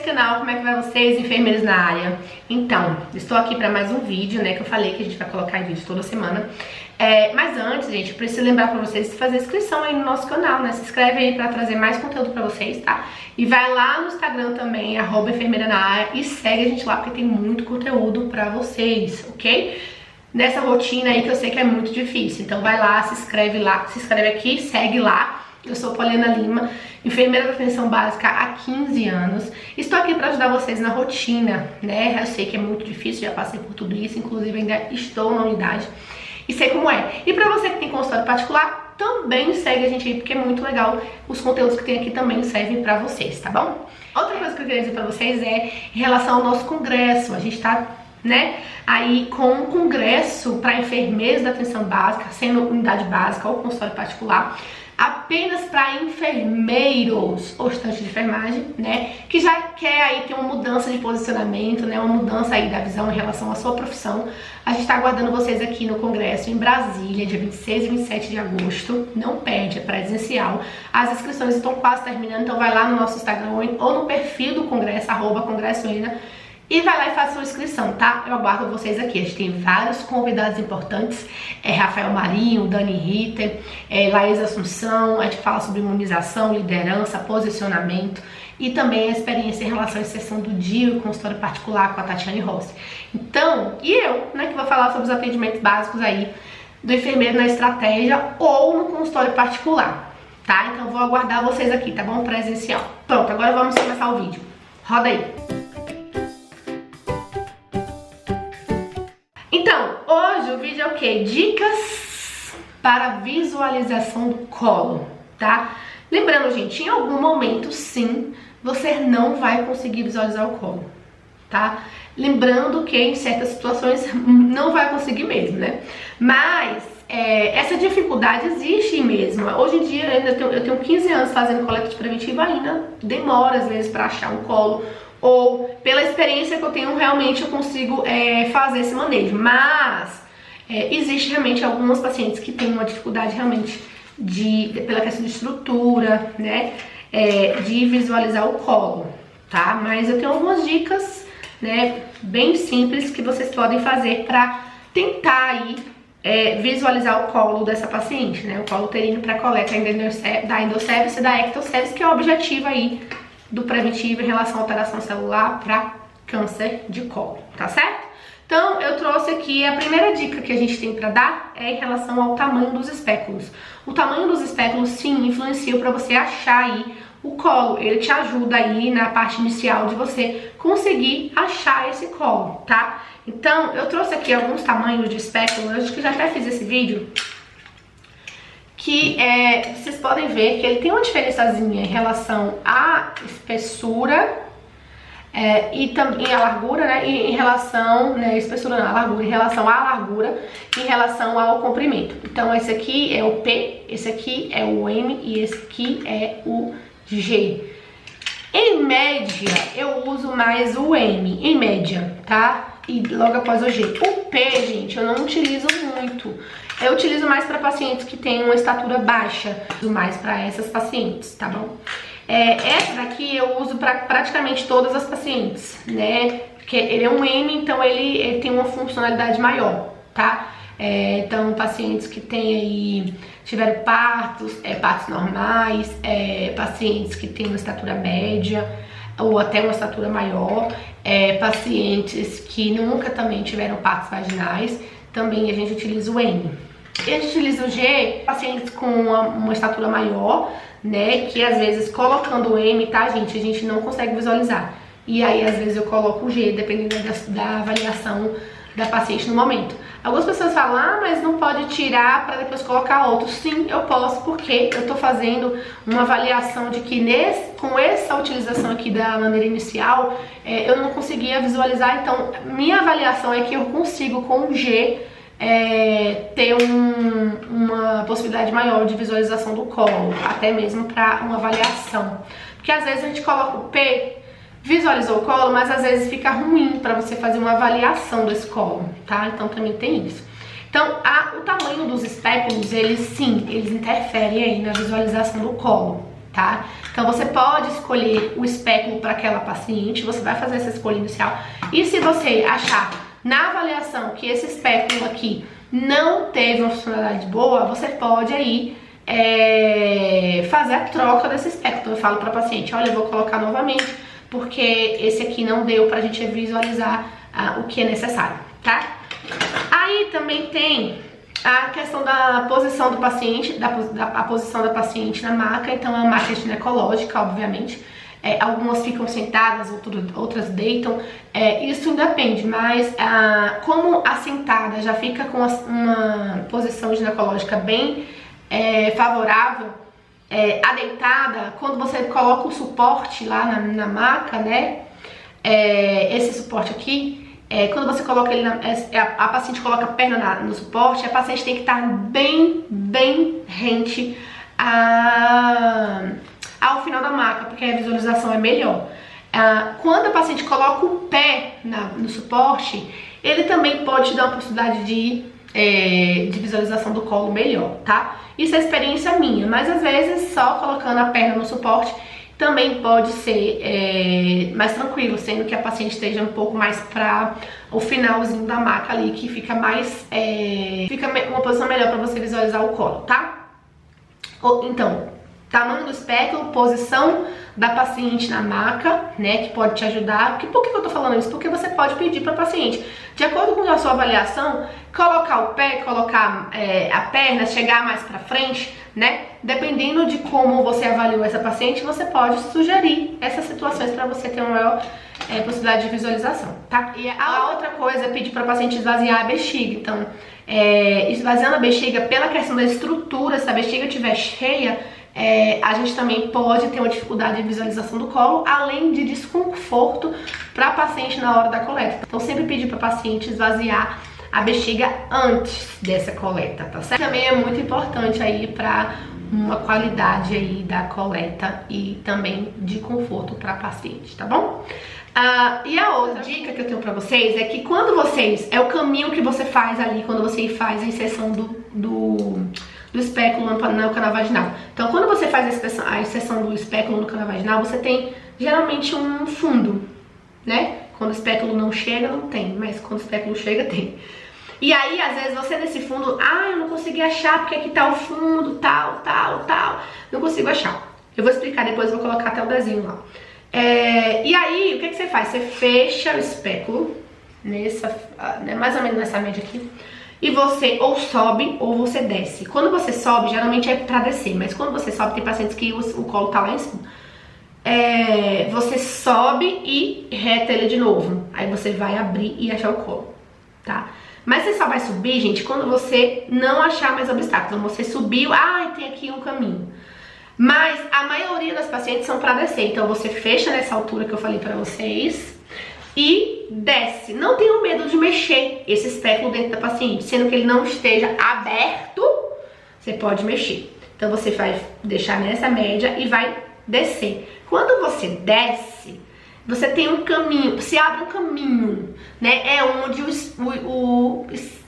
canal, como é que vai vocês, enfermeiros na área? Então, estou aqui para mais um vídeo, né, que eu falei que a gente vai colocar em vídeo toda semana. Mas antes, gente, eu preciso lembrar para vocês de fazer inscrição aí no nosso canal, né? Se inscreve aí para trazer mais conteúdo para vocês, tá? E vai lá no Instagram também, @enfermeira na área, e segue a gente lá, porque tem muito conteúdo para vocês, ok? Nessa rotina aí que eu sei que é muito difícil. Então vai lá, se inscreve aqui, segue lá. Eu sou Poliana Lima, enfermeira da atenção básica há 15 anos. Estou aqui para ajudar vocês na rotina, né? Eu sei que é muito difícil, já passei por tudo isso, inclusive ainda estou na unidade e sei como é. E para você que tem consultório particular, também segue a gente aí, porque é muito legal. Os conteúdos que tem aqui também servem para vocês, tá bom? Outra coisa que eu queria dizer para vocês é em relação ao nosso congresso. A gente tá, né, aí com um congresso para enfermeiros da atenção básica, sendo unidade básica ou consultório particular, apenas para enfermeiros ou estudante de enfermagem, né, que já quer aí ter uma mudança de posicionamento, né, uma mudança aí da visão em relação à sua profissão. A gente está aguardando vocês aqui no congresso em Brasília, dia 26 e 27 de agosto. Não perde, é presencial. As inscrições estão quase terminando, então vai lá no nosso Instagram ou no perfil do congresso, @congressoena, e vai lá e faça sua inscrição, tá? Eu aguardo vocês aqui. A gente tem vários convidados importantes. Rafael Marinho, Dani Ritter, Laís Assunção. A gente fala sobre imunização, liderança, posicionamento e também a experiência em relação à inserção do DIU, consultório particular, com a Tatiane Rossi. Então, e eu, né, que vou falar sobre os atendimentos básicos aí do enfermeiro na estratégia ou no consultório particular, tá? Então vou aguardar vocês aqui, tá bom? Presencial. Pronto, agora vamos começar o vídeo. Roda aí. Então, hoje o vídeo é o quê? Dicas para visualização do colo, tá? Lembrando, gente, em algum momento, sim, você não vai conseguir visualizar o colo, tá? Lembrando que em certas situações não vai conseguir mesmo, né? Mas essa dificuldade existe mesmo. Hoje em dia, eu tenho 15 anos fazendo coleta preventiva, ainda demora às vezes para achar um colo, ou pela experiência que eu tenho, realmente eu consigo fazer esse manejo. Mas existe realmente algumas pacientes que têm uma dificuldade realmente pela questão de estrutura, né, de visualizar o colo, tá? Mas eu tenho algumas dicas, né, bem simples que vocês podem fazer para tentar aí visualizar o colo dessa paciente, né? O colo uterino para coleta da endossébice e da ectossébice, que é o objetivo aí do preventivo em relação à alteração celular para câncer de colo, tá certo? Então, eu trouxe aqui a primeira dica que a gente tem para dar em relação ao tamanho dos espéculos. O tamanho dos espéculos, sim, influencia para você achar aí o colo. Ele te ajuda aí na parte inicial de você conseguir achar esse colo, tá? Então, eu trouxe aqui alguns tamanhos de espéculos. Eu acho que já até fiz esse vídeo, que vocês podem ver que ele tem uma diferençazinha em relação à espessura e também a largura, né? E em relação, né, espessura não, a largura, em relação à largura, em relação ao comprimento. Então esse aqui é o P, esse aqui é o M e esse aqui é o G. Em média, eu uso mais o M, em média, tá? E logo após o G. O P, gente, eu não utilizo muito. Eu utilizo mais para pacientes que têm uma estatura baixa, uso mais para essas pacientes, tá bom? Essa daqui eu uso para praticamente todas as pacientes, né? Porque ele é um M, então ele tem uma funcionalidade maior, tá? Então, pacientes que tiveram partos normais, pacientes que têm uma estatura média ou até uma estatura maior, pacientes que nunca também tiveram partos vaginais, também a gente utiliza o M. E a gente utiliza o G, pacientes com uma estatura maior, né, que às vezes colocando o M, tá, gente, a gente não consegue visualizar. E aí, às vezes, eu coloco o G, dependendo da avaliação da paciente no momento. Algumas pessoas falam, mas não pode tirar para depois colocar outro. Sim, eu posso, porque eu tô fazendo uma avaliação de que com essa utilização aqui da maneira inicial, eu não conseguia visualizar. Então, minha avaliação é que eu consigo com o G ter uma possibilidade maior de visualização do colo, até mesmo para uma avaliação. Porque às vezes a gente coloca o P, visualizou o colo, mas às vezes fica ruim para você fazer uma avaliação desse colo, tá? Então também tem isso. Então, o tamanho dos espéculos, eles interferem aí na visualização do colo, tá? Então você pode escolher o espéculo para aquela paciente, você vai fazer essa escolha inicial. E se você achar na avaliação que esse espéculo aqui não teve uma funcionalidade boa, você pode aí fazer a troca desse espéculo. Então eu falo para a paciente, olha, eu vou colocar novamente, porque esse aqui não deu pra gente visualizar o que é necessário, tá? Aí também tem a questão da posição do paciente, a posição da paciente na maca. Então é uma maca ginecológica, obviamente. Algumas ficam sentadas, outras deitam. Isso independe, mas como a sentada já fica com uma posição ginecológica bem favorável, a deitada, quando você coloca o suporte lá na maca, né? Esse suporte aqui, quando você coloca ele, a paciente coloca a perna no suporte, a paciente tem que estar bem rente ao final da maca, porque a visualização é melhor. Quando a paciente coloca o pé no suporte, ele também pode te dar uma possibilidade de visualização do colo melhor, tá? Isso é experiência minha, mas às vezes só colocando a perna no suporte também pode ser mais tranquilo, sendo que a paciente esteja um pouco mais para o finalzinho da maca ali, que fica mais fica uma posição melhor para você visualizar o colo, tá? Então, tamanho do espéculo, posição da paciente na maca, né, que pode te ajudar. Por que eu tô falando isso? Porque você pode pedir para a paciente, de acordo com a sua avaliação, colocar o pé, colocar a perna, chegar mais para frente, né? Dependendo de como você avaliou essa paciente, você pode sugerir essas situações para você ter uma maior possibilidade de visualização, tá? E a outra coisa é pedir para a paciente esvaziar a bexiga. Então, esvaziando a bexiga, pela questão da estrutura, se a bexiga estiver cheia, a gente também pode ter uma dificuldade de visualização do colo, além de desconforto para a paciente na hora da coleta. Então sempre pedir para a paciente esvaziar a bexiga antes dessa coleta, tá certo? Também é muito importante aí para uma qualidade aí da coleta e também de conforto para a paciente, tá bom? E a outra dica que eu tenho pra vocês é que quando vocês, o caminho que você faz ali quando você faz a inserção do espéculo no canal vaginal. Então, quando você faz a inserção do espéculo no canal vaginal, você tem geralmente um fundo, né? Quando o espéculo não chega, não tem, mas quando o espéculo chega, tem. E aí, às vezes, você nesse fundo, eu não consegui achar porque aqui tá o fundo, tal, não consigo achar. Eu vou explicar depois, vou colocar até o desenho lá. E aí, o que você faz? Você fecha o espéculo, mais ou menos nessa média aqui, e você ou sobe ou você desce. Quando você sobe, geralmente é pra descer, mas quando você sobe, tem pacientes que o colo tá lá em cima. Você sobe e reta ele de novo. Aí você vai abrir e achar o colo, tá? Mas você só vai subir, gente, quando você não achar mais obstáculos. Então você subiu, tem aqui um caminho. Mas a maioria das pacientes são pra descer. Então você fecha nessa altura que eu falei pra vocês e desce. Não tenham medo de mexer esse espéculo dentro da paciente, sendo que ele não esteja aberto, você pode mexer. Então você vai deixar nessa média e vai descer. Quando você desce, você tem um caminho, se abre um caminho, né? É onde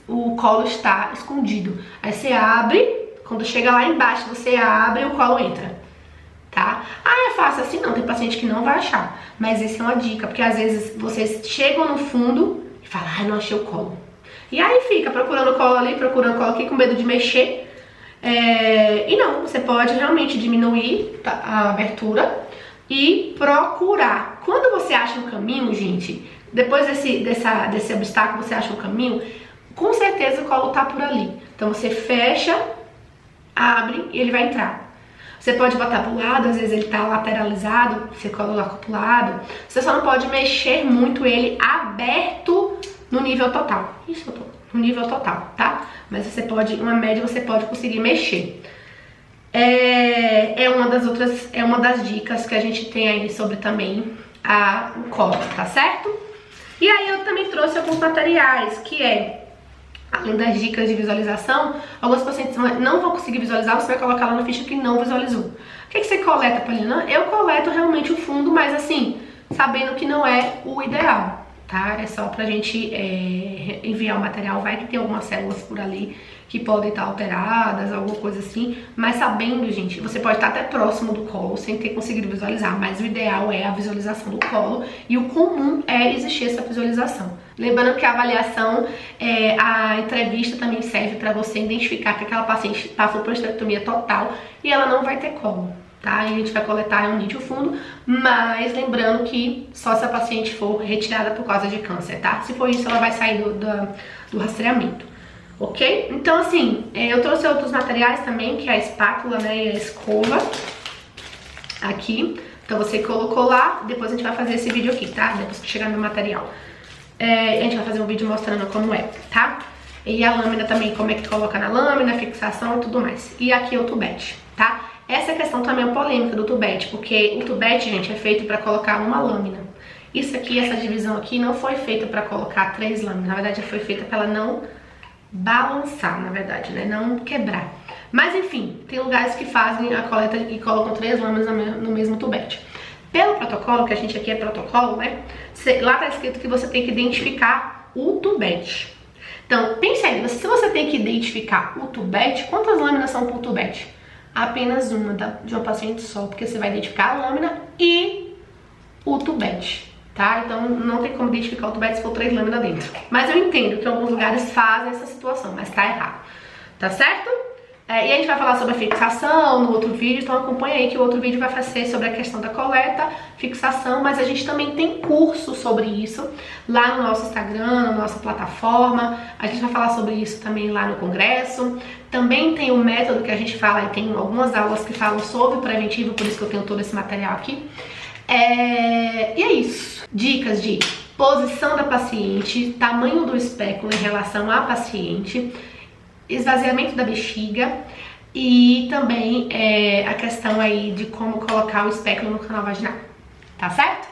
o colo está escondido. Aí você abre, quando chega lá embaixo, você abre e o colo entra, tá? É fácil assim? Não, tem paciente que não vai achar. Mas essa é uma dica, porque às vezes vocês chegam no fundo e falam, não achei o colo. E aí fica procurando o colo ali, procurando o colo aqui, com medo de mexer. E não, você pode realmente diminuir a abertura e procurar. Quando você acha um caminho, gente, depois desse obstáculo, você acha um caminho, com certeza o colo tá por ali. Então você fecha, abre e ele vai entrar. Você pode botar pro lado, às vezes ele tá lateralizado, você coloca pro lado. Você só não pode mexer muito ele aberto no nível total. Isso, no nível total, tá? Mas você pode, uma média você pode conseguir mexer. Uma das dicas que a gente tem aí sobre também o colo, tá certo? E aí eu também trouxe alguns materiais, que além das dicas de visualização, alguns pacientes não vão conseguir visualizar, você vai colocar lá na ficha que não visualizou. O que você coleta, Paulina? Eu coleto realmente o fundo, mas assim, sabendo que não é o ideal, tá? É só pra gente enviar o material, vai que tem algumas células por ali que podem estar alteradas, alguma coisa assim, mas sabendo, gente, você pode estar até próximo do colo sem ter conseguido visualizar, mas o ideal é a visualização do colo e o comum é existir essa visualização. Lembrando que a avaliação, a entrevista também serve para você identificar que aquela paciente passou por esterectomia total e ela não vai ter colo, tá? E a gente vai coletar realmente o fundo, mas lembrando que só se a paciente for retirada por causa de câncer, tá? Se for isso, ela vai sair do rastreamento. Ok? Então, assim, eu trouxe outros materiais também, que é a espátula, né, e a escova aqui. Então, você colocou lá, depois a gente vai fazer esse vídeo aqui, tá? Depois que chegar no material. A gente vai fazer um vídeo mostrando como é, tá? E a lâmina também, como é que coloca na lâmina, fixação e tudo mais. E aqui é o tubete, tá? Essa questão também é polêmica do tubete, porque o tubete, gente, é feito pra colocar uma lâmina. Isso aqui, essa divisão aqui, não foi feita pra colocar 3 lâminas. Na verdade, foi feita pra ela não balançar, na verdade, né? Não quebrar. Mas enfim, tem lugares que fazem a coleta e colocam 3 lâminas no mesmo tubete. Pelo protocolo, que a gente aqui é protocolo, né? Lá tá escrito que você tem que identificar o tubete. Então, pense aí, se você tem que identificar o tubete, quantas lâminas são por tubete? Apenas uma, de uma paciente só, porque você vai identificar a lâmina e o tubete. Tá? Então não tem como identificar o tubete se for 3 lâminas dentro. Mas eu entendo que alguns lugares fazem essa situação, mas tá errado. Tá certo? E a gente vai falar sobre a fixação no outro vídeo, então acompanha aí que o outro vídeo vai ser sobre a questão da coleta, fixação, mas a gente também tem curso sobre isso lá no nosso Instagram, na nossa plataforma. A gente vai falar sobre isso também lá no congresso. Também tem o método que a gente fala, e tem algumas aulas que falam sobre o preventivo, por isso que eu tenho todo esse material aqui. E é isso. Dicas de posição da paciente, tamanho do espéculo em relação à paciente, esvaziamento da bexiga e também a questão aí de como colocar o espéculo no canal vaginal. Tá certo?